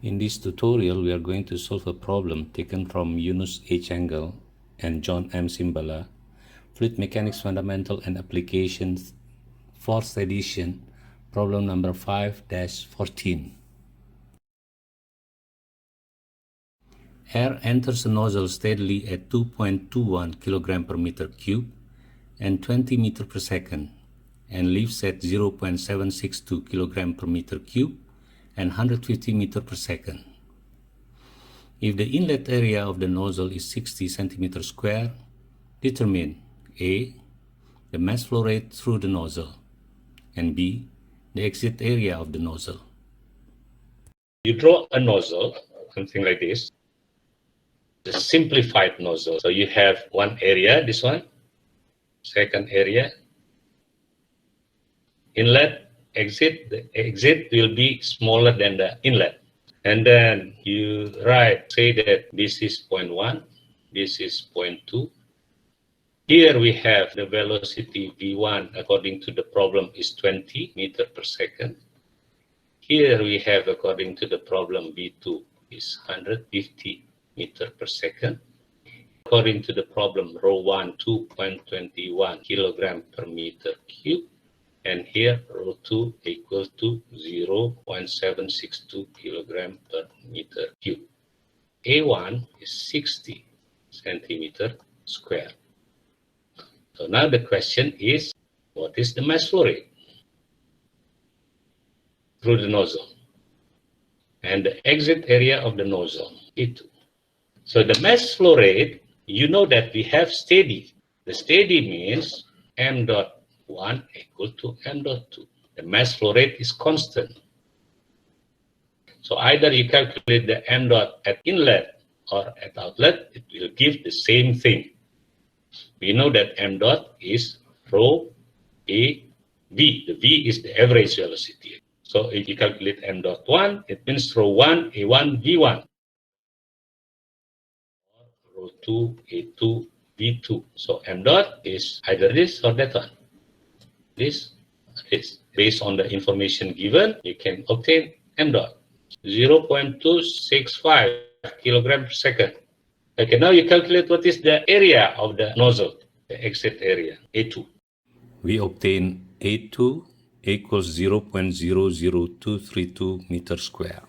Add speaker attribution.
Speaker 1: In this tutorial, we are going to solve a problem taken from Yunus H. Engel and John M. Simbala, Fluid Mechanics Fundamental and Applications, 4th edition, problem number 5-14. Air enters the nozzle steadily at 2.21 kg per meter cube and 20 meter per second and leaves at 0.762 kg per meter cube and 150 meter per second. If the inlet area of the nozzle is 60 centimeter square, determine A, the mass flow rate through the nozzle, and B, the exit area of the nozzle.
Speaker 2: You draw a nozzle, something like this, the simplified nozzle. So you have one area, this one, second area, inlet, exit. The exit will be smaller than the inlet. And then you say that this is 0.1, this is 0.2. Here we have the velocity V1 according to the problem is 20 meter per second. Here we have according to the problem V2 is 150 meter per second. According to the problem rho 1, 2.21 kilogram per meter cube. And here rho 2 equals to 0.762 kilogram per meter cube. A1 is 60 centimeter square. So now the question is, what is the mass flow rate through the nozzle? And the exit area of the nozzle, E2. So the mass flow rate, you know that we have steady. The steady means m dot 1 equal to m dot 2. The mass flow rate is constant. So either you calculate the m dot at inlet or at outlet, it will give the same thing. We know that m dot is rho A V. The V is the average velocity. So if you calculate m dot 1, it means rho 1 A1 V1. Rho 2 A2 V2. So m dot is either this or that one. This. Based on the information given, you can obtain m dot 0.265 kilogram per second. Okay, now you calculate what is the area of the nozzle, the exit area, A2.
Speaker 1: We obtain A2 equals 0.00232 meter square.